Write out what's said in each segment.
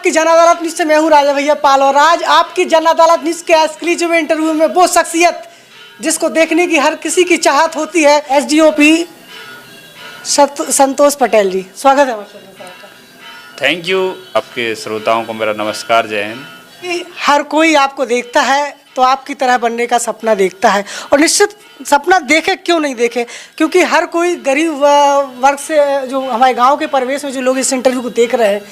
आपकी जन अदालत न्यूज़ से मैं हूँ राजा भैया पाल, और आज आपकी जन अदालत न्यूज़ के एक्सक्लूसिव इंटरव्यू में वो शख्सियत जिसको देखने की हर किसी की चाहत होती है, एसडीओपी संतोष पटेल जी। स्वागत है हमारे शो में। Thank you. आपके श्रोताओं को मेरा नमस्कार, जय हिंद। हर कोई आपको देखता है तो आपकी तरह बनने का सपना देखता है, और निश्चित सपना देखे क्यों नहीं देखे, क्योंकि हर कोई गरीब वर्ग से, जो हमारे गांव के परिवेश में जो लोग इस इंटरव्यू को देख रहे हैं,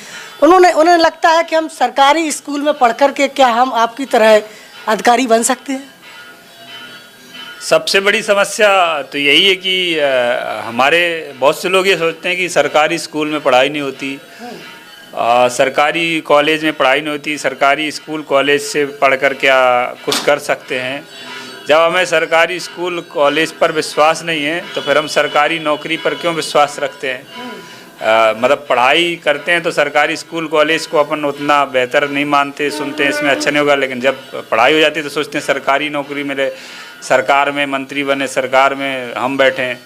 उन्हें लगता है कि हम सरकारी स्कूल में पढ़ कर के क्या हम आपकी तरह अधिकारी बन सकते हैं। सबसे बड़ी समस्या तो यही है कि हमारे बहुत से लोग ये सोचते हैं कि सरकारी स्कूल में पढ़ाई नहीं होती, सरकारी कॉलेज में पढ़ाई नहीं होती, सरकारी स्कूल कॉलेज से पढ़कर क्या कुछ कर सकते हैं। जब हमें सरकारी स्कूल कॉलेज पर विश्वास नहीं है तो फिर हम सरकारी नौकरी पर क्यों विश्वास रखते हैं। मतलब पढ़ाई करते हैं तो सरकारी स्कूल कॉलेज को अपन उतना बेहतर नहीं मानते, सुनते हैं इसमें अच्छा नहीं होगा, लेकिन जब पढ़ाई हो जाती है तो सोचते हैं सरकारी नौकरी मिले, सरकार में मंत्री बने, सरकार में हम बैठें।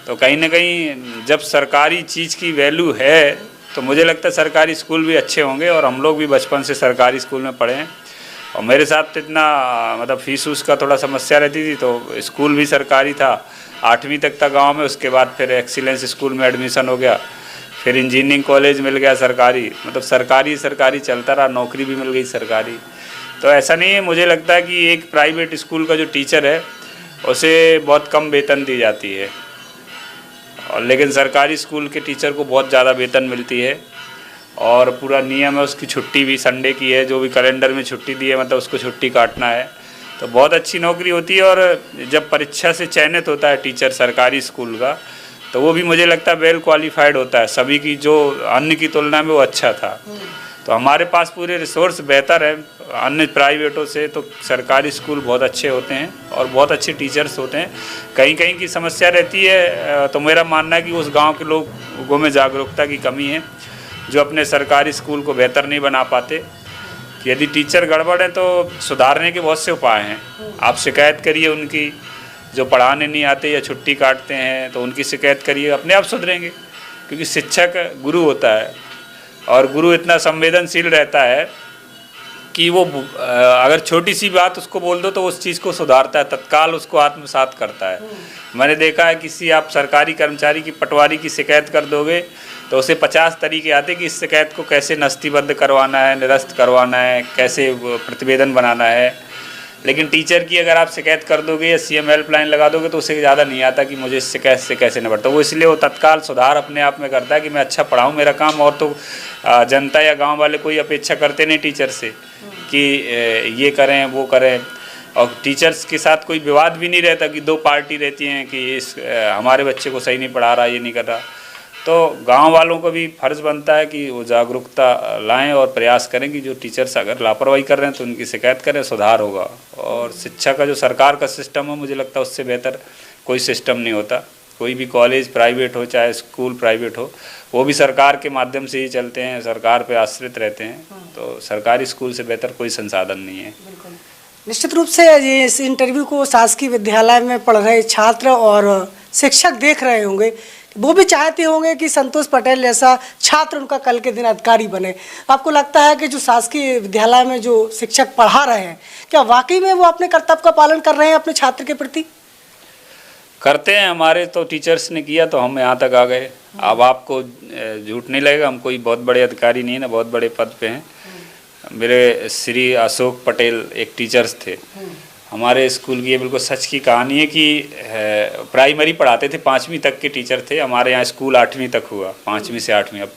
तो कहीं ना कहीं जब सरकारी चीज़ की वैल्यू है तो मुझे लगता है सरकारी स्कूल भी अच्छे होंगे, और हम लोग भी बचपन से सरकारी स्कूल में पढ़े हैं। और मेरे साथ तो इतना मतलब फीस उस का थोड़ा समस्या रहती थी, तो स्कूल भी सरकारी था, 8वीं तक था गांव में। उसके बाद फिर एक्सीलेंस स्कूल में एडमिशन हो गया, फिर इंजीनियरिंग कॉलेज मिल गया सरकारी, मतलब सरकारी चलता रहा, नौकरी भी मिल गई सरकारी। तो ऐसा नहीं है, मुझे लगता है कि एक प्राइवेट स्कूल का जो टीचर है उसे बहुत कम वेतन दी जाती है, और लेकिन सरकारी स्कूल के टीचर को बहुत ज़्यादा वेतन मिलती है, और पूरा नियम है उसकी, छुट्टी भी संडे की है, जो भी कैलेंडर में छुट्टी दी है मतलब उसको छुट्टी काटना है। तो बहुत अच्छी नौकरी होती है, और जब परीक्षा से चयनित होता है टीचर सरकारी स्कूल का, तो वो भी मुझे लगता है वेल क्वालिफाइड होता है, सभी की जो अन्य की तुलना में वो अच्छा था। तो हमारे पास पूरे रिसोर्स बेहतर है अन्य प्राइवेटों से, तो सरकारी स्कूल बहुत अच्छे होते हैं और बहुत अच्छे टीचर्स होते हैं। कहीं कहीं की समस्या रहती है, तो मेरा मानना है कि उस गांव के लोगों में जागरूकता की कमी है, जो अपने सरकारी स्कूल को बेहतर नहीं बना पाते। यदि टीचर गड़बड़ है तो सुधारने के बहुत से उपाय हैं। आप शिकायत करिए उनकी, जो पढ़ाने नहीं आते या छुट्टी काटते हैं तो उनकी शिकायत करिए, अपने आप सुधरेंगे। क्योंकि शिक्षक गुरु होता है, और गुरु इतना संवेदनशील रहता है कि वो अगर छोटी सी बात उसको बोल दो तो उस चीज़ को सुधारता है, तत्काल उसको आत्मसात करता है। मैंने देखा है, किसी आप सरकारी कर्मचारी की पटवारी की शिकायत कर दोगे तो उसे 50 तरीके आते कि इस शिकायत को कैसे नस्तीबद्ध करवाना है, निरस्त करवाना है, कैसे प्रतिवेदन बनाना है। लेकिन टीचर की अगर आप शिकायत कर दोगे या सीएम हेल्पलाइन लगा दोगे तो उसे ज़्यादा नहीं आता कि मुझे इस शिकायत से कैसे निपटता। वो इसलिए वो तत्काल सुधार अपने आप में करता है कि मैं अच्छा पढ़ाऊँ, मेरा काम। और तो जनता या गांव वाले कोई अपेक्षा करते नहीं टीचर से कि ये करें वो करें, और टीचर्स के साथ कोई विवाद भी नहीं रहता कि दो पार्टी रहती हैं कि हमारे बच्चे को सही नहीं पढ़ा रहा, ये नहीं कर रहा। तो गांव वालों को भी फ़र्ज़ बनता है कि वो जागरूकता लाएं और प्रयास करें कि जो टीचर्स अगर लापरवाही कर रहे हैं तो उनकी शिकायत करें, सुधार होगा। और शिक्षा का जो सरकार का सिस्टम है, मुझे लगता है उससे बेहतर कोई सिस्टम नहीं होता। कोई भी कॉलेज प्राइवेट हो चाहे स्कूल प्राइवेट हो, वो भी सरकार के माध्यम से ही चलते हैं, सरकार पे आश्रित रहते हैं। तो सरकारी स्कूल से बेहतर कोई संसाधन नहीं है। निश्चित रूप से ये इस इंटरव्यू को शासकीय विद्यालय में पढ़ रहे छात्र और शिक्षक देख रहे होंगे, वो भी चाहते होंगे कि संतोष पटेल जैसा छात्र उनका कल के दिन अधिकारी बने। आपको लगता है कि जो शासकीय विद्यालय में जो शिक्षक पढ़ा रहे हैं, क्या वाकई में वो अपने कर्तव्य का पालन कर रहे हैं अपने छात्र के प्रति? करते हैं, हमारे तो टीचर्स ने किया तो हम यहाँ तक आ गए। अब आपको झूठ नहीं लगेगा, हम कोई बहुत बड़े अधिकारी नहीं है ना, बहुत बड़े पद पे हैं। मेरे श्री अशोक पटेल एक टीचर्स थे हमारे स्कूल की। ये बिल्कुल सच की कहानी है कि प्राइमरी पढ़ाते थे, 5वीं तक के टीचर थे। हमारे यहाँ स्कूल 8वीं तक हुआ, 5वीं से 8वीं। अब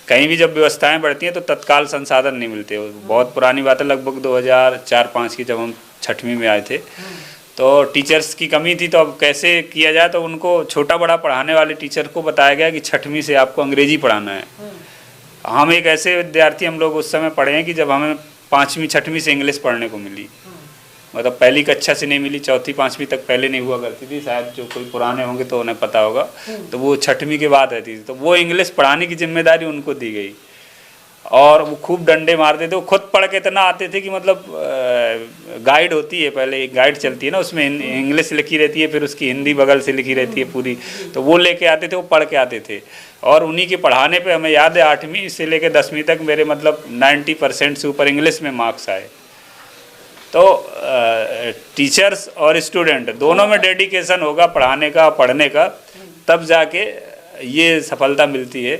कहीं भी जब व्यवस्थाएं बढ़ती हैं तो तत्काल संसाधन नहीं मिलते। बहुत पुरानी बात है, लगभग 2004-5 की, जब हम 6वीं में आए थे तो टीचर्स की कमी थी। तो अब कैसे किया जाए, तो उनको छोटा बड़ा पढ़ाने वाले टीचर को बताया गया कि 6वीं से आपको अंग्रेजी पढ़ाना है। हम एक ऐसे विद्यार्थी हम लोग उस समय पढ़े हैं कि जब हमें 5वीं 6वीं से इंग्लिश पढ़ने को मिली, मतलब पहली कक्षा से नहीं मिली, 4वीं 5वीं तक पहले नहीं हुआ करती थी। शायद जो कोई पुराने होंगे तो उन्हें पता होगा, तो वो 6वीं के बाद रहती थी। तो वो इंग्लिश पढ़ाने की जिम्मेदारी उनको दी गई, और वो खूब डंडे मारते थे। वो खुद पढ़ के इतना आते थे कि मतलब गाइड होती है, पहले एक गाइड चलती है ना, उसमें इंग्लिश लिखी रहती है, फिर उसकी हिंदी बगल से लिखी रहती है पूरी, तो वो लेके आते थे, वो पढ़ के आते थे। और उन्हीं के पढ़ाने पे हमें याद है 8वीं से लेकर 10वीं तक मेरे मतलब 90% से ऊपर इंग्लिश में मार्क्स आए। तो टीचर्स और स्टूडेंट दोनों में डेडिकेशन होगा पढ़ाने का, पढ़ने का, तब जाके ये सफलता मिलती है।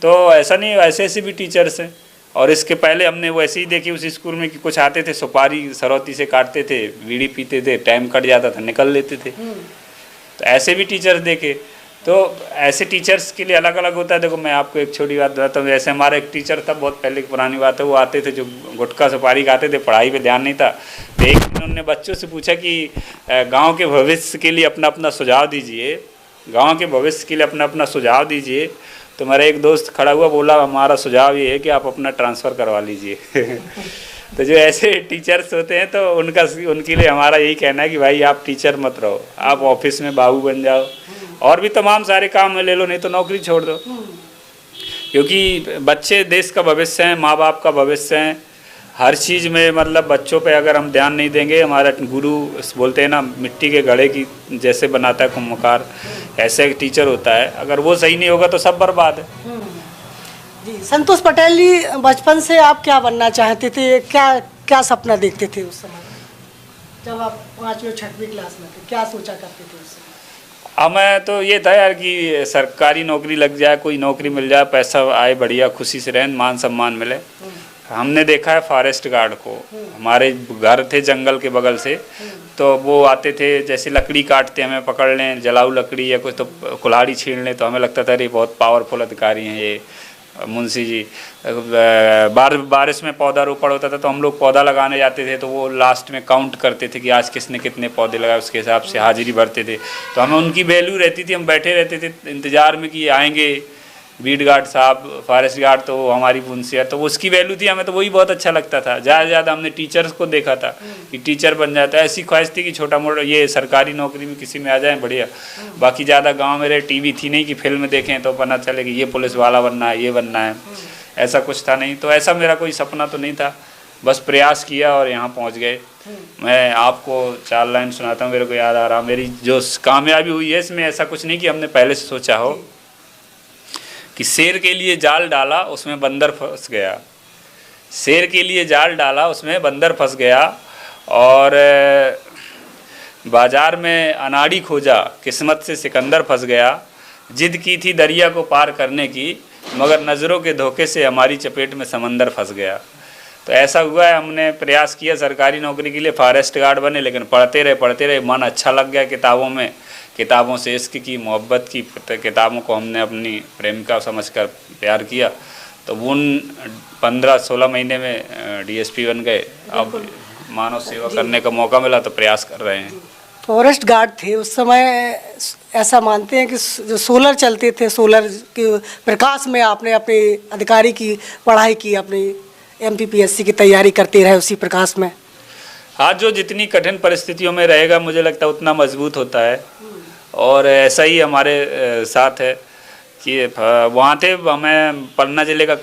तो ऐसा नहीं, ऐसे भी टीचर्स हैं। और इसके पहले हमने वो ऐसे ही देखी उस स्कूल में कि कुछ आते थे, सुपारी सरौती से काटते थे, बीड़ी पीते थे, टाइम कट जाता था, निकल लेते थे। तो ऐसे भी टीचर्स देखे। तो ऐसे टीचर्स के लिए अलग अलग होता है। देखो मैं आपको एक छोटी बात बताता हूँ, जैसे हमारा एक टीचर था, बहुत पहले की पुरानी बात है, वो आते थे जो गुटखा सुपारी खाते थे, पढ़ाई पे ध्यान नहीं था। तो एक दिन उन्होंने बच्चों से पूछा कि गांव के भविष्य के लिए अपना अपना सुझाव दीजिए, गांव के भविष्य के लिए अपना अपना सुझाव दीजिए। तो मेरा एक दोस्त खड़ा हुआ, बोला हमारा सुझाव ये है कि आप अपना ट्रांसफ़र करवा लीजिए। तो जो ऐसे टीचर्स होते हैं तो उनके लिए हमारा यही कहना है कि भाई आप टीचर मत रहो, आप ऑफिस में बाबू बन जाओ, और भी तमाम सारे काम में ले लो, नहीं तो नौकरी छोड़ दो। क्योंकि बच्चे देश का भविष्य हैं, माँ बाप का भविष्य हैं। हर चीज़ में मतलब बच्चों पे अगर हम ध्यान नहीं देंगे, हमारा गुरु बोलते हैं ना, मिट्टी के घड़े की जैसे बनाता है कुम्भकार, ऐसे एक टीचर होता है, अगर वो सही नहीं होगा तो सब बर्बाद है। जी, संतोष पटेल जी, बचपन से आप क्या बनना चाहते थे, क्या सपना देखते थे उस समय जब आप 5वीं और 6वीं क्लास में थे, क्या सोचा करते थे उस समय? हमें तो ये था यार कि सरकारी नौकरी लग जाए, कोई नौकरी मिल जाए, पैसा आए, बढ़िया खुशी से रहें, मान सम्मान मिले। हमने देखा है फॉरेस्ट गार्ड को, हमारे घर थे जंगल के बगल से, तो वो आते थे, जैसे लकड़ी काटते हमें पकड़ लें, जलाऊ लकड़ी या कुछ, तो कुल्हाड़ी छीन लें, तो हमें लगता था अरे बहुत पावरफुल अधिकारी हैं ये मुंशी जी। बारिश में पौधा रोपण होता था तो हम लोग पौधा लगाने जाते थे, तो वो लास्ट में काउंट करते थे कि आज किसने कितने पौधे लगाए, उसके हिसाब से हाजिरी भरते थे। तो हमें उनकी वैल्यू रहती थी, हम बैठे रहते थे इंतज़ार में कि ये आएंगे बीट गार्ड साहब, फॉरेस्ट गार्ड, तो हमारी मुंशी है, तो उसकी वैल्यू थी, हमें तो वही बहुत अच्छा लगता था। ज़्यादा से ज़्यादा हमने टीचर्स को देखा था कि टीचर बन जाता है, ऐसी ख्वाहिश थी कि छोटा मोटा ये सरकारी नौकरी में किसी में आ जाए बढ़िया। बाकी ज़्यादा गांव में रहे, टीवी थी नहीं कि फिल्म देखें तो पता चले कि ये पुलिस वाला बनना है, ये बनना है, ऐसा कुछ था नहीं। तो ऐसा मेरा कोई सपना तो नहीं था, बस प्रयास किया और यहाँ पहुँच गए। मैं आपको 4 लाइन सुनाता हूँ, मेरे को याद आ रहा, मेरी जो कामयाबी हुई है इसमें ऐसा कुछ नहीं कि हमने पहले से सोचा हो कि शेर के लिए जाल डाला उसमें बंदर फंस गया, शेर के लिए जाल डाला उसमें बंदर फंस गया, और बाजार में अनाड़ी खोजा किस्मत से सिकंदर फंस गया, जिद की थी दरिया को पार करने की, मगर नज़रों के धोखे से हमारी चपेट में समंदर फंस गया। तो ऐसा हुआ है, हमने प्रयास किया सरकारी नौकरी के लिए, फॉरेस्ट गार्ड बने, लेकिन पढ़ते रहे, मन अच्छा लग गया किताबों में, किताबों से इश्क की, मोहब्बत की, किताबों को हमने अपनी प्रेमिका समझकर प्यार किया। तो उन 15-16 महीने में डीएसपी बन गए। अब मानव सेवा करने का मौका मिला तो प्रयास कर रहे हैं। फॉरेस्ट गार्ड थे उस समय, ऐसा मानते हैं कि जो सोलर चलते थे, सोलर के प्रकाश में आपने अपने अधिकारी की पढ़ाई की, अपनी MPPSC की तैयारी करते रहे उसी प्रकाश में। हाँ, जो जितनी कठिन परिस्थितियों में रहेगा मुझे लगता है उतना मजबूत होता है, और ऐसा ही हमारे साथ है कि वहाँ थे, हमें पन्ना जिले का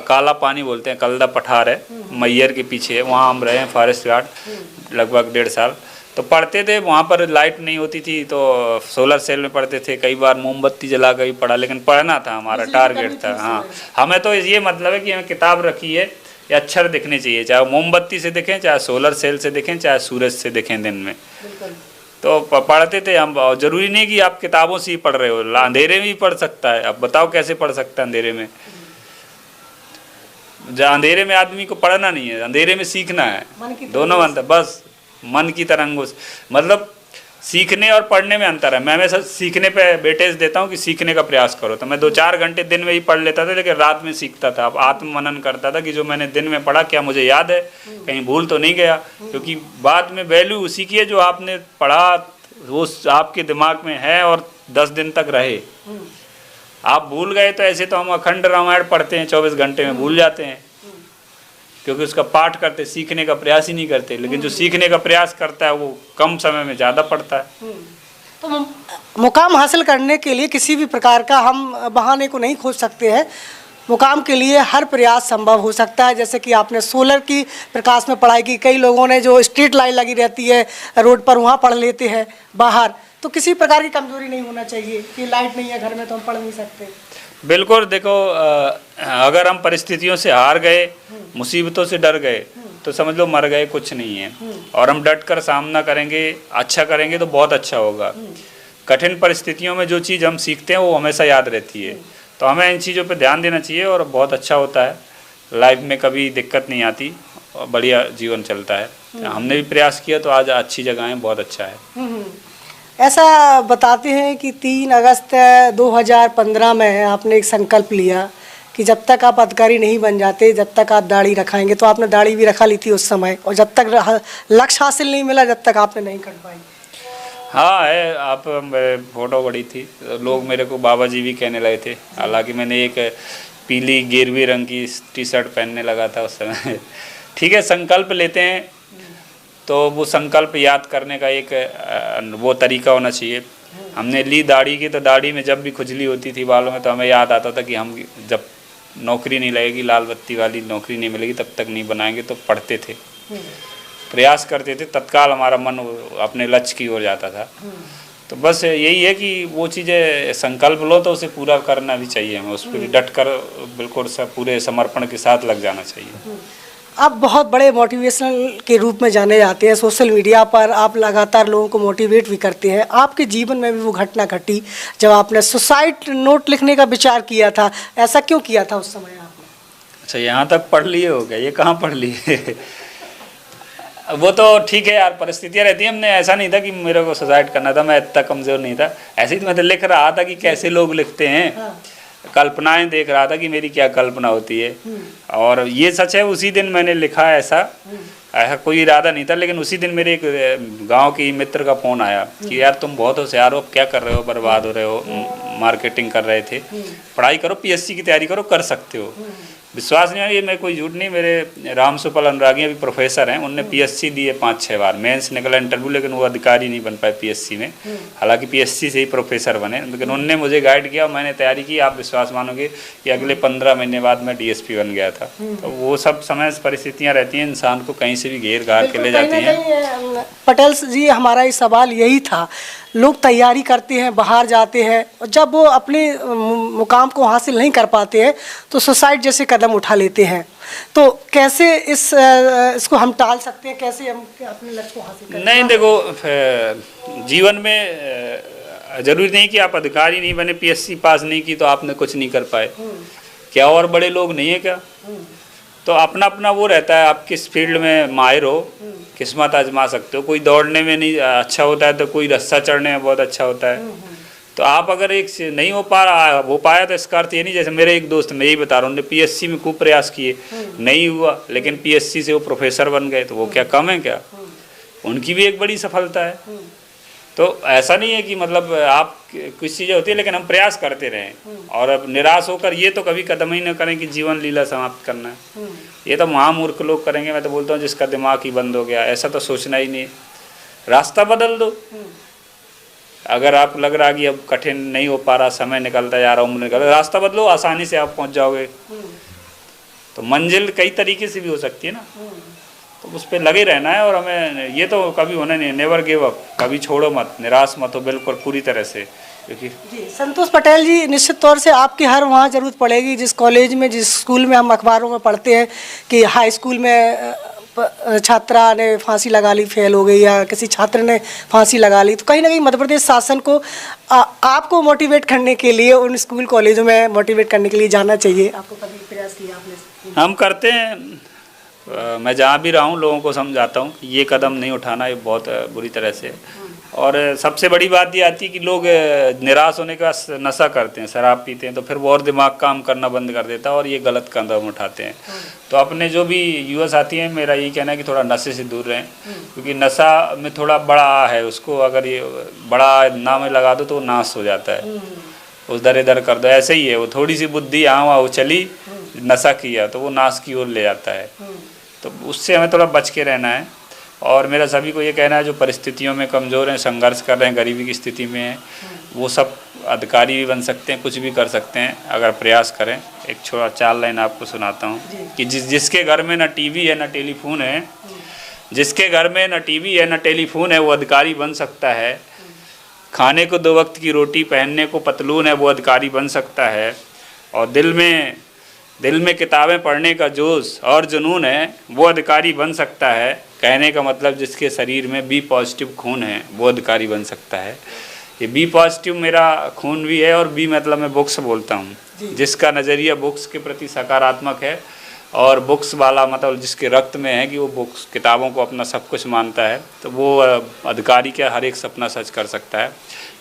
काला पानी बोलते हैं, कलदा पठार है, मैयर के पीछे है, वहाँ हम रहे हैं फॉरेस्ट गार्ड लगभग 1.5 साल। तो पढ़ते थे, वहाँ पर लाइट नहीं होती थी तो सोलर सेल में पढ़ते थे, कई बार मोमबत्ती जला कर भी पढ़ा, लेकिन पढ़ना था हमारा टारगेट था। हाँ, हमें तो ये मतलब है कि हमें किताब रखी है, ये अक्षर दिखने चाहिए, चाहे मोमबत्ती से दिखें, चाहे सोलर सेल से दिखें, चाहे सूरज से दिखें दिन में। तो पढ़ते थे हम। जरूरी नहीं कि आप किताबों से ही पढ़ रहे हो, अंधेरे में भी पढ़ सकता है। अब बताओ कैसे पढ़ सकता है अंधेरे में? अंधेरे में आदमी को पढ़ना नहीं है, अंधेरे में सीखना है, दोनों अंतर, बस मन की तरंगों से, मतलब सीखने और पढ़ने में अंतर है। मैं हमेशा सीखने पे वेटेज देता हूँ कि सीखने का प्रयास करो, तो मैं 2-4 घंटे दिन में ही पढ़ लेता था, लेकिन रात में सीखता था। अब आत्म मनन करता था कि जो मैंने दिन में पढ़ा क्या मुझे याद है, कहीं भूल तो नहीं गया, क्योंकि बाद में वैल्यू उसी की है जो आपने पढ़ा, वो आपके दिमाग में है और 10 दिन तक रहे। आप भूल गए तो ऐसे तो हम अखंड रामायण पढ़ते हैं 24 घंटे में, भूल जाते हैं, क्योंकि उसका पाठ करते, सीखने का प्रयास ही नहीं करते। लेकिन जो सीखने का प्रयास करता है वो कम समय में ज़्यादा पढ़ता है। तो मुकाम हासिल करने के लिए किसी भी प्रकार का हम बहाने को नहीं खोज सकते हैं, मुकाम के लिए हर प्रयास संभव हो सकता है। जैसे कि आपने सोलर की प्रकाश में पढ़ाई की, कई लोगों ने जो स्ट्रीट लाइट लगी रहती है रोड पर वहाँ पढ़ लेते हैं बाहर, तो किसी प्रकार की कमजोरी नहीं होना चाहिए कि लाइट नहीं है घर में तो हम पढ़ नहीं सकते। बिल्कुल, देखो अगर हम परिस्थितियों से हार गए, मुसीबतों से डर गए, तो समझ लो मर गए, कुछ नहीं है। और हम डट कर सामना करेंगे, अच्छा करेंगे तो बहुत अच्छा होगा। कठिन परिस्थितियों में जो चीज़ हम सीखते हैं वो हमेशा याद रहती है, तो हमें इन चीज़ों पे ध्यान देना चाहिए और बहुत अच्छा होता है। लाइफ में कभी दिक्कत नहीं आती और बढ़िया जीवन चलता है। हमने भी प्रयास किया तो आज अच्छी जगह है, बहुत अच्छा है। ऐसा बताते हैं कि 3 अगस्त 2015 में आपने एक संकल्प लिया कि जब तक आप अधिकारी नहीं बन जाते, जब तक आप दाढ़ी रखाएंगे, तो आपने दाढ़ी भी रखा ली थी उस समय, और जब तक लक्ष्य हासिल नहीं मिला जब तक आपने नहीं कर पाई। हाँ है, आप फोटो बड़ी थी, लोग मेरे को बाबा जी भी कहने लगे थे। हालांकि मैंने एक पीली गेरुए रंग की टी शर्ट पहनने लगा था उस समय। ठीक है, संकल्प लेते हैं तो वो संकल्प याद करने का एक वो तरीका होना चाहिए। हमने ली दाढ़ी की, तो दाढ़ी में जब भी खुजली होती थी बालों में, तो हमें याद आता था कि हम जब नौकरी नहीं लगेगी, लाल बत्ती वाली नौकरी नहीं मिलेगी, तब तक नहीं बनाएंगे। तो पढ़ते थे, प्रयास करते थे, तत्काल हमारा मन अपने लक्ष्य की ओर जाता था। तो बस यही है कि वो चीज़ें संकल्प लो तो उसे पूरा करना भी चाहिए, हमें उस पर डट कर बिल्कुल पूरे समर्पण के साथ लग जाना चाहिए। आप बहुत बड़े मोटिवेशनल के रूप में जाने जाते हैं, सोशल मीडिया पर आप लगातार लोगों को मोटिवेट भी करते हैं। आपके जीवन में भी वो घटना घटी जब आपने सुसाइड नोट लिखने का विचार किया था, ऐसा क्यों किया था उस समय आपने? अच्छा, यहाँ तक पढ़ लिए हो गया, ये कहाँ पढ़ लिए? वो तो ठीक है यार, परिस्थितियाँ रहती हैं। हमने ऐसा नहीं था कि मेरे को सुसाइड करना था, मैं इतना कमज़ोर नहीं था। ऐसे ही मैं तो लिख रहा था कि कैसे लोग लिखते हैं। हाँ। कल्पनाएं देख रहा था कि मेरी क्या कल्पना होती है। और ये सच है, उसी दिन मैंने लिखा ऐसा कोई इरादा नहीं था। लेकिन उसी दिन मेरे एक गांव की मित्र का फ़ोन आया कि यार तुम बहुत होशियार हो, क्या कर रहे हो, बर्बाद हो रहे हो, मार्केटिंग कर रहे थे, पढ़ाई करो, पीएससी की तैयारी करो, कर सकते हो। विश्वास नहीं है, ये मैं कोई झूठ नहीं, मेरे राम सुपाल अनुरागी अभी प्रोफेसर हैं, उनने पीएससी दिए 5-6 बार, मेंस निकला इंटरव्यू, लेकिन वो अधिकारी नहीं बन पाए पीएससी में। हालांकि पीएससी से ही प्रोफेसर बने, लेकिन उनने मुझे गाइड किया, मैंने तैयारी की। आप विश्वास मानोगे कि अगले 15 महीने बाद मैं डीएसपी बन गया था। तो वो सब समय परिस्थितियाँ रहती हैं, इंसान को कहीं से भी घेर घार के ले जाती हैं। पटेल जी, हमारा ये सवाल यही था, लोग तैयारी करते हैं, बाहर जाते हैं, और जब वो अपने मुकाम को हासिल नहीं कर पाते हैं तो सुसाइड जैसे कदम उठा लेते हैं। तो कैसे इसको हम टाल सकते हैं, कैसे हम अपने लक्ष्य को हासिल करें? नहीं, देखो जीवन में जरूरी नहीं कि आप अधिकारी नहीं बने, पीएससी पास नहीं की तो आपने कुछ नहीं कर पाए। क्या और बड़े लोग नहीं है क्या? तो अपना अपना वो रहता है, आप किस फील्ड में माहिर हो, किस्मत आजमा सकते हो। कोई दौड़ने में नहीं अच्छा होता है तो कोई रस्सा चढ़ने में बहुत अच्छा होता है। तो आप अगर एक से नहीं हो पाया तो इसका अर्थ ये नहीं, जैसे मेरे एक दोस्त, मैं यही बता रहा हूँ, उन्होंने पीएससी में खूब प्रयास किए, नहीं हुआ, लेकिन पीएससी से वो प्रोफेसर बन गए, तो वो क्या कम है क्या? उनकी भी एक बड़ी सफलता है। तो ऐसा नहीं है कि मतलब आप कुछ चीज़ें होती है, लेकिन हम प्रयास करते रहें और अब निराश होकर ये तो कभी कदम ही न करें कि जीवन लीला समाप्त करना है। ये तो महामूर्ख लोग करेंगे। मैं तो बोलता हूँ जिसका दिमाग ही बंद हो गया, ऐसा तो सोचना ही नहीं। रास्ता बदल दो। अगर आप लग रहा कि अब कठिन नहीं हो पा रहा, समय निकलता जा रहा, उम्र निकल रहा, रास्ता बदलो, आसानी से आप पहुँच जाओगे। तो मंजिल कई तरीके से भी हो सकती है ना, तो उस पर लगे रहना है। और हमें ये तो कभी होना नहीं, नेवर गिव अप, कभी छोड़ो मत, निराश मत हो बिल्कुल पूरी तरह से। क्योंकि जी संतोष पटेल जी, निश्चित तौर से आपकी हर वहाँ ज़रूरत पड़ेगी जिस कॉलेज में, जिस स्कूल में हम अखबारों में पढ़ते हैं कि हाई स्कूल में छात्रा ने फांसी लगा ली, फेल हो गई, या किसी छात्र ने फांसी लगा ली। तो कहीं ना कहीं मध्य प्रदेश शासन को आपको मोटिवेट करने के लिए उन स्कूल कॉलेजों में मोटिवेट करने के लिए जाना चाहिए। आपको कभी प्रयास किया आपने? हम करते हैं। मैं जहाँ भी रहा हूँ लोगों को समझाता हूँ कि ये कदम नहीं उठाना, ये बहुत बुरी तरह से। और सबसे बड़ी बात ये आती है कि लोग निराश होने का नशा करते हैं, शराब पीते हैं, तो फिर वो और दिमाग काम करना बंद कर देता है और ये गलत कदम उठाते हैं। तो अपने जो भी युवा साथी हैं, मेरा यही कहना है कि थोड़ा नशे से दूर रहें, क्योंकि नशा में थोड़ा बड़ा है, उसको अगर ये बड़ा नाम लगा दो तो वो नाश हो जाता है, उस दर इधर कर दो। ऐसे ही है, वो थोड़ी सी बुद्धि यहाँ वहाँ उछली, नशा किया तो वो नाश की ओर ले जाता है। तो उससे हमें थोड़ा बच के रहना है। और मेरा सभी को ये कहना है जो परिस्थितियों में कमज़ोर हैं, संघर्ष कर रहे हैं, गरीबी की स्थिति में हैं, वो सब अधिकारी भी बन सकते हैं, कुछ भी कर सकते हैं अगर प्रयास करें। एक छोटा 4 लाइन आपको सुनाता हूँ कि जिसके घर में न टीवी है न टेलीफोन है, जिसके घर में न टीवी है न टेलीफोन है वो अधिकारी बन सकता है। खाने को 2 वक्त की रोटी, पहनने को पतलून है वो अधिकारी बन सकता है। और दिल में किताबें पढ़ने का जोश और जुनून है वो अधिकारी बन सकता है। कहने का मतलब जिसके शरीर में बी पॉजिटिव खून है वो अधिकारी बन सकता है। ये बी पॉजिटिव मेरा खून भी है और बी मतलब मैं बुक्स बोलता हूँ, जिसका नज़रिया बुक्स के प्रति सकारात्मक है और बुक्स वाला मतलब जिसके रक्त में है कि वो बुक्स किताबों को अपना सब कुछ मानता है, तो वो अधिकारी क्या हर एक सपना सच कर सकता है।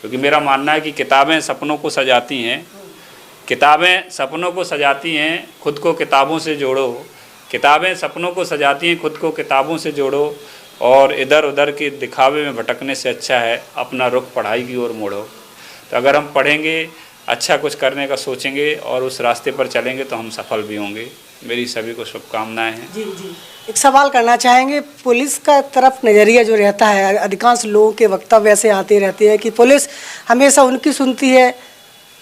क्योंकि मेरा मानना है कि किताबें सपनों को सजाती हैं, किताबें सपनों को सजाती हैं, खुद को किताबों से जोड़ो। किताबें सपनों को सजाती हैं, खुद को किताबों से जोड़ो और इधर उधर के दिखावे में भटकने से अच्छा है अपना रुख पढ़ाई की ओर मोड़ो। तो अगर हम पढ़ेंगे, अच्छा कुछ करने का सोचेंगे और उस रास्ते पर चलेंगे तो हम सफल भी होंगे। मेरी सभी को शुभकामनाएं हैं। जी जी, एक सवाल करना चाहेंगे, पुलिस का तरफ नज़रिया जो रहता है, अधिकांश लोगों के वक्तव्य ऐसे आते रहते हैं कि पुलिस हमेशा उनकी सुनती है,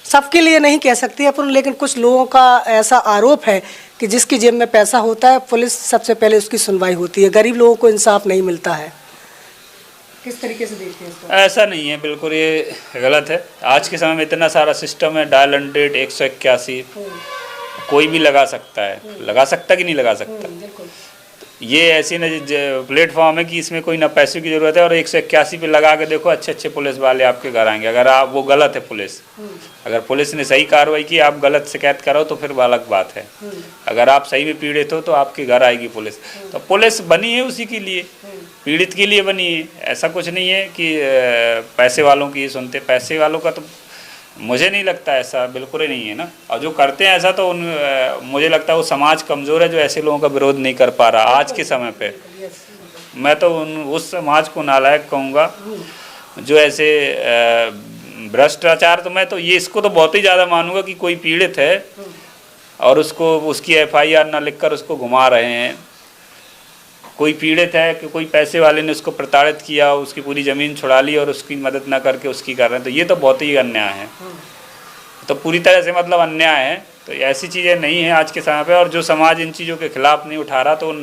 सबके लिए नहीं कह सकती अपन, लेकिन कुछ लोगों का ऐसा आरोप है कि जिसकी जेब में पैसा होता है पुलिस सबसे पहले उसकी सुनवाई होती है, गरीब लोगों को इंसाफ नहीं मिलता है। किस तरीके से देखते हैं इसको? ऐसा नहीं है, बिल्कुल ये गलत है। आज के समय में इतना सारा सिस्टम है, डायल 100 181 कोई भी लगा सकता है, लगा सकता कि नहीं लगा सकता। ये ऐसी न प्लेटफॉर्म है कि इसमें कोई ना पैसे की ज़रूरत है और 181 पे लगा के देखो अच्छे पुलिस वाले आपके घर आएंगे। अगर आप वो गलत है पुलिस, अगर पुलिस ने सही कार्रवाई की, आप गलत शिकायत करो तो फिर अलग बात है। अगर आप सही में पीड़ित हो तो आपके घर आएगी पुलिस। तो पुलिस बनी है उसी के लिए, पीड़ित के लिए बनी है। ऐसा कुछ नहीं है कि पैसे वालों की सुनते, पैसे वालों का तो मुझे नहीं लगता, ऐसा बिल्कुल ही नहीं है ना। और जो करते हैं ऐसा तो मुझे लगता है वो समाज कमज़ोर है जो ऐसे लोगों का विरोध नहीं कर पा रहा आज के समय पे। मैं तो उस समाज को नालायक कहूँगा जो ऐसे भ्रष्टाचार, तो मैं तो ये इसको तो बहुत ही ज़्यादा मानूंगा कि कोई पीड़ित है और उसको उसकी FIR ना लिखकर उसको घुमा रहे हैं। कोई पीड़ित है कि कोई पैसे वाले ने उसको प्रताड़ित किया, उसकी पूरी ज़मीन छुड़ा ली और उसकी मदद ना करके उसकी कर रहे हैं, तो ये तो बहुत ही अन्याय है। तो पूरी तरह से मतलब अन्याय है। तो ऐसी चीज़ें नहीं हैं आज के समय पे, और जो समाज इन चीज़ों के खिलाफ नहीं उठा रहा तो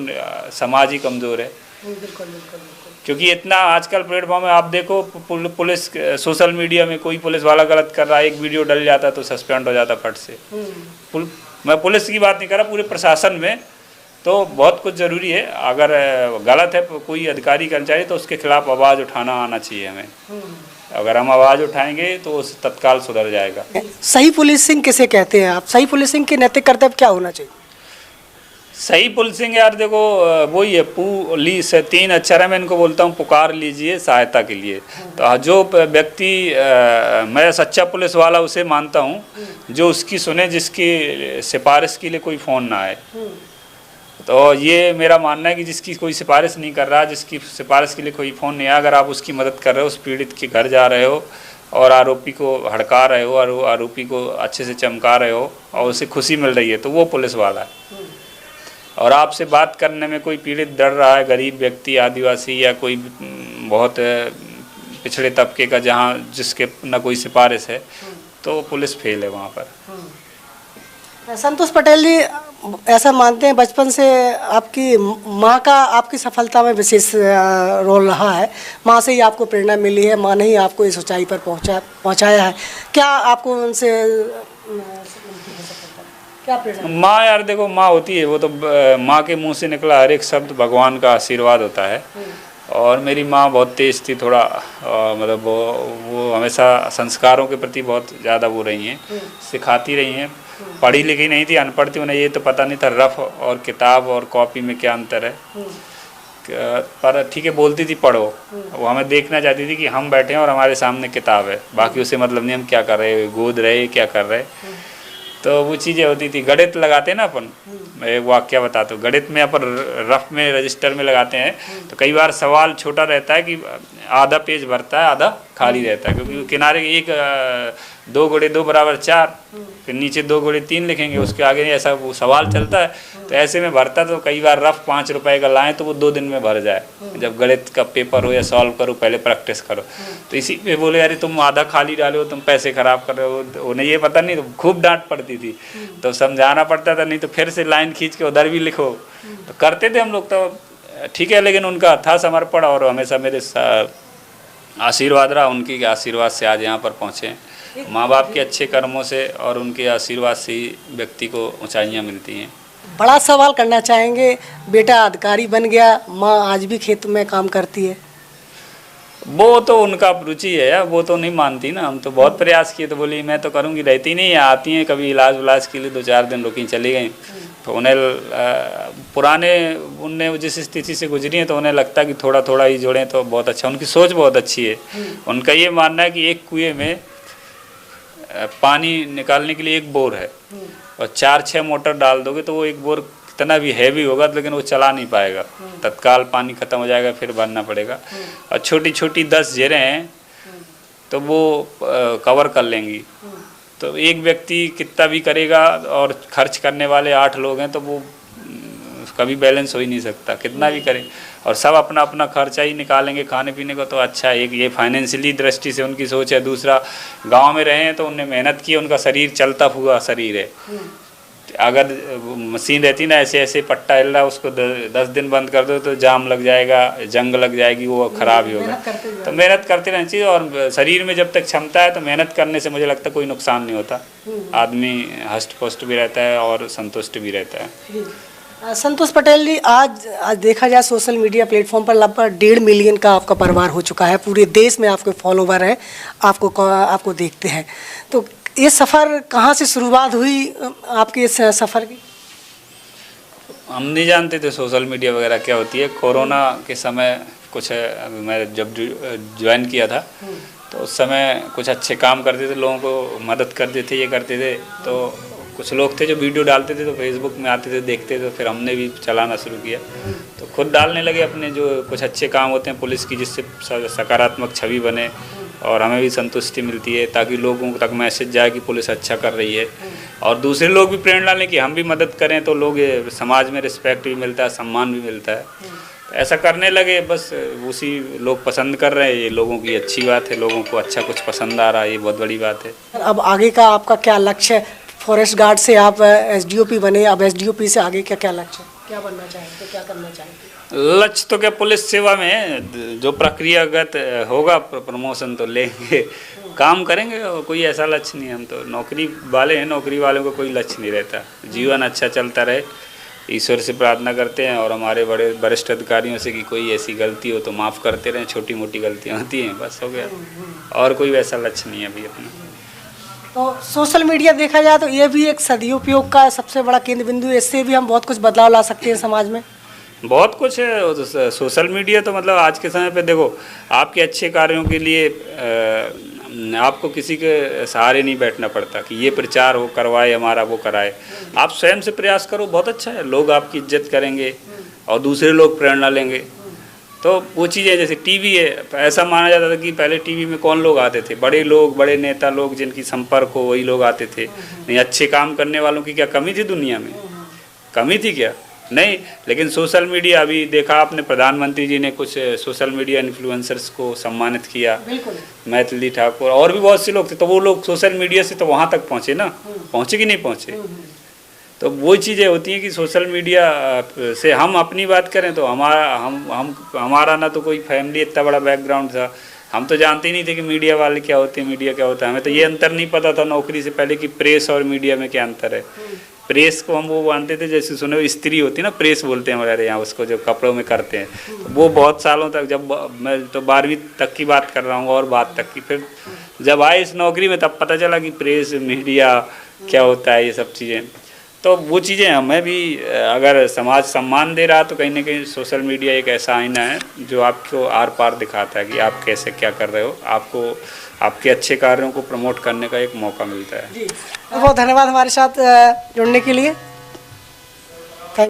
समाज ही कमज़ोर है। क्योंकि इतना आजकल प्लेटफॉर्म में आप देखो, पुलिस सोशल मीडिया में कोई पुलिस वाला गलत कर रहा है, एक वीडियो डल जाता है तो सस्पेंड हो जाता फट से। मैं पुलिस की बात नहीं कर रहा, पूरे प्रशासन में तो बहुत कुछ ज़रूरी है। अगर गलत है कोई अधिकारी कर्मचारी तो उसके खिलाफ आवाज़ उठाना आना चाहिए हमें। अगर हम आवाज़ उठाएंगे तो उस तत्काल सुधर जाएगा। सही पुलिसिंग किसे कहते हैं आप? सही पुलिसिंग के नैतिक कर्तव्य क्या होना चाहिए? सही पुलिसिंग यार देखो वही है, पुलिस 3 अक्षर है, मैं इनको बोलता हूँ पुकार लीजिए सहायता के लिए। तो जो व्यक्ति मैं सच्चा पुलिस वाला उसे मानता हूँ जो उसकी सुने, जिसकी सिफारिश के लिए कोई फ़ोन ना आए। तो ये मेरा मानना है कि जिसकी कोई सिफारिश नहीं कर रहा, जिसकी सिफारिश के लिए कोई फ़ोन नहीं आया, अगर आप उसकी मदद कर रहे हो, उस पीड़ित के घर जा रहे हो और आरोपी को हड़का रहे हो और आरोपी को अच्छे से चमका रहे हो और उसे खुशी मिल रही है, तो वो पुलिस वाला है। और आपसे बात करने में कोई पीड़ित डर रहा है, गरीब व्यक्ति, आदिवासी या कोई बहुत पिछड़े तबके का जहाँ जिसके ना कोई सिफारिश है, तो पुलिस फेल है वहाँ पर। संतोष पटेल जी ऐसा मानते हैं बचपन से आपकी माँ का आपकी सफलता में विशेष रोल रहा है, माँ से ही आपको प्रेरणा मिली है, माँ ने ही आपको इस ऊंचाई पर पहुँचाया है। क्या आपको उनसे क्या प्रेरणा? माँ यार देखो, माँ होती है वो तो माँ के मुंह से निकला हर एक शब्द भगवान का आशीर्वाद होता है। और मेरी माँ बहुत तेज़ थी थोड़ा, मतलब वो हमेशा संस्कारों के प्रति बहुत ज़्यादा वो रही हैं, सिखाती रही हैं। पढ़ी लिखी नहीं थी, अनपढ़ थी, उन्हें ये तो पता नहीं था रफ और किताब और कॉपी में क्या अंतर है, पर ठीक है बोलती थी पढ़ो। वो हमें देखना चाहती थी कि हम बैठे हैं और हमारे सामने किताब है, बाकी उसे मतलब नहीं हम क्या कर रहे, गोद रहे क्या कर रहे। तो वो चीज़ें होती थी। गणित लगाते ना अपन, मैं एक वाक्य बताता हूँ। गणित में अपन रफ में रजिस्टर में लगाते हैं तो कई बार सवाल छोटा रहता है कि आधा पेज भरता है, आधा खाली रहता है, क्योंकि किनारे एक 2 गुणे 2 बराबर 4, फिर नीचे 2 गुणे 3 लिखेंगे, उसके आगे ऐसा वो सवाल चलता है। तो ऐसे में भरता तो कई बार रफ 5 रुपए का लाएं तो वो 2 दिन में भर जाए। जब गणित का पेपर हो या सॉल्व करो, पहले प्रैक्टिस करो। तो इसी पे बोले अरे तुम आधा खाली डाले हो, तुम पैसे खराब कर रहे हो। उन्हें ये पता नहीं, तो खूब डांट पड़ती थी, तो समझाना पड़ता था, नहीं तो फिर से लाइन खींच के उधर भी लिखो। तो करते थे हम लोग, तो ठीक है, लेकिन उनका था समर्पण और हमेशा मेरे आशीर्वाद रहा। उनकी आशीर्वाद से आज यहाँ पर पहुँचे। माँ बाप के अच्छे कर्मों से और उनके आशीर्वाद से ही व्यक्ति को ऊंचाइयाँ मिलती हैं। बड़ा सवाल करना चाहेंगे, बेटा अधिकारी बन गया, माँ आज भी खेत में काम करती है। वो तो उनका रुचि है यार, वो तो नहीं मानती ना। हम तो बहुत प्रयास किए, तो बोली मैं तो करूँगी, रहती नहीं है, आती हैं कभी इलाज के लिए 2-4 दिन रुकी चली गई। तो उन्हें पुराने उनने जिस स्थिति से गुजरी हैं, तो उन्हें लगता है कि थोड़ा थोड़ा ही जोड़ें तो बहुत अच्छा। उनकी सोच बहुत अच्छी है। उनका ये मानना है कि एक कुएं में पानी निकालने के लिए एक बोर है, और 4-6 मोटर डाल दोगे तो वो एक बोर कितना भी हैवी होगा, लेकिन वो चला नहीं पाएगा, तत्काल पानी खत्म हो जाएगा, फिर भरना पड़ेगा। और छोटी छोटी 10 जेरें हैं तो वो कवर कर लेंगी। तो एक व्यक्ति कितना भी करेगा, और खर्च करने वाले 8 लोग हैं, तो वो कभी बैलेंस हो ही नहीं सकता, कितना भी करें। और सब अपना अपना खर्चा ही निकालेंगे खाने पीने को, तो अच्छा है। एक ये फाइनेंशियली दृष्टि से उनकी सोच है। दूसरा, गांव में रहे हैं तो उनने मेहनत की, उनका शरीर चलता हुआ शरीर है। अगर मशीन रहती ना, ऐसे ऐसे पट्टा हिल रहा, उसको 10 दिन बंद कर दो तो जाम लग जाएगा, जंग लग जाएगी, वो खराब ही होगा। तो मेहनत करते रहना चाहिए। और शरीर में जब तक क्षमता है तो मेहनत करने से मुझे लगता है कोई नुकसान नहीं होता। आदमी हष्ट पुष्ट भी रहता है और संतुष्ट भी रहता है। संतोष पटेल जी, आज देखा जाए सोशल मीडिया प्लेटफॉर्म पर लगभग 1.5 मिलियन का आपका परिवार हो चुका है। पूरे देश में आपके फॉलोवर हैं, आपको देखते हैं। तो ये सफ़र कहाँ से शुरुआत हुई आपके इस सफ़र की? हम नहीं जानते थे सोशल मीडिया वगैरह क्या होती है। कोरोना के समय कुछ मैं जब ज्वाइन किया था, तो उस समय कुछ अच्छे काम करते थे, लोगों को मदद करते थे, ये करते थे। तो कुछ लोग थे जो वीडियो डालते थे, तो फेसबुक में आते थे, देखते थे, तो फिर हमने भी चलाना शुरू किया। तो खुद डालने लगे अपने जो कुछ अच्छे काम होते हैं पुलिस की, जिससे सकारात्मक छवि बने और हमें भी संतुष्टि मिलती है, ताकि लोगों तक मैसेज जाए कि पुलिस अच्छा कर रही है, और दूसरे लोग भी प्रेरणा लें कि हम भी मदद करें, तो लोग समाज में रिस्पेक्ट भी मिलता है, सम्मान भी मिलता है। ऐसा करने लगे, बस उसी लोग पसंद कर रहे हैं, ये लोगों की अच्छी बात है। लोगों को अच्छा कुछ पसंद आ रहा है, ये बहुत बड़ी बात है। अब आगे का आपका क्या लक्ष्य है? फॉरेस्ट गार्ड से आप SDOP बने, अब SDOP से आगे क्या लक्ष्य है? क्या बनना चाहेंगे, क्या करना चाहेंगे? लक्ष्य तो क्या, पुलिस सेवा में जो प्रक्रियागत होगा प्रमोशन तो लेंगे, काम करेंगे, और कोई ऐसा लक्ष्य नहीं है। हम तो नौकरी वाले हैं, नौकरी वालों को कोई लक्ष्य नहीं रहता। जीवन अच्छा चलता रहे, ईश्वर से प्रार्थना करते हैं, और हमारे बड़े वरिष्ठ अधिकारियों से कि कोई ऐसी गलती हो तो माफ़ करते रहें। छोटी मोटी गलतियाँ होती हैं, बस हो गया, और कोई वैसा लक्ष्य नहीं है अभी अपना। तो सोशल मीडिया देखा जाए तो ये भी एक सदुपयोग का सबसे बड़ा केंद्र बिंदु है। इससे भी हम बहुत कुछ बदलाव ला सकते हैं समाज में। बहुत कुछ है सोशल मीडिया। तो मतलब आज के समय पे देखो, आपके अच्छे कार्यों के लिए आपको किसी के सहारे नहीं बैठना पड़ता कि ये प्रचार हो करवाए, हमारा वो कराए। आप स्वयं से प्रयास करो, बहुत अच्छा है। लोग आपकी इज्जत करेंगे और दूसरे लोग प्रेरणा लेंगे। तो वो चीज़ें, जैसे टीवी है, ऐसा माना जाता था कि पहले टीवी में कौन लोग आते थे? बड़े लोग, बड़े नेता लोग, जिनकी संपर्क हो, वही लोग आते थे। नहीं, अच्छे काम करने वालों की क्या कमी थी दुनिया में? कमी थी क्या? नहीं। लेकिन सोशल मीडिया, अभी देखा आपने, प्रधानमंत्री जी ने कुछ सोशल मीडिया इन्फ्लुएंसर्स को सम्मानित किया, मैथिली ठाकुर, और भी बहुत से लोग थे। तो वो लोग सोशल मीडिया से तो वहाँ तक पहुँचे ना, पहुँचे कि नहीं पहुँचे? तो वो चीज़ें होती हैं कि सोशल मीडिया से हम अपनी बात करें तो हमारा ना तो कोई फैमिली इतना बड़ा बैकग्राउंड था। हम तो जानते ही नहीं थे कि मीडिया वाले क्या होते हैं, मीडिया क्या होता है। हमें तो ये अंतर नहीं पता था नौकरी से पहले कि प्रेस और मीडिया में क्या अंतर है। प्रेस को हम वो मानते थे, जैसे सुने स्त्री होती है ना, प्रेस बोलते हैं हमारे यहाँ उसको, जो कपड़ों में करते हैं। तो वो बहुत सालों तक, जब मैं तो 12वीं तक की बात कर रहा हूँ और बात तक की, फिर जब आए इस नौकरी में तब पता चला कि प्रेस, मीडिया क्या होता है, ये सब चीज़ें। तो वो चीज़ें हमें भी, अगर समाज सम्मान दे रहा तो कहीं ना कहीं सोशल मीडिया एक ऐसा आईना है जो आपको आर पार दिखाता है कि आप कैसे क्या कर रहे हो। आपको आपके अच्छे कार्यों को प्रमोट करने का एक मौका मिलता है। जी, बहुत धन्यवाद हमारे साथ जुड़ने के लिए।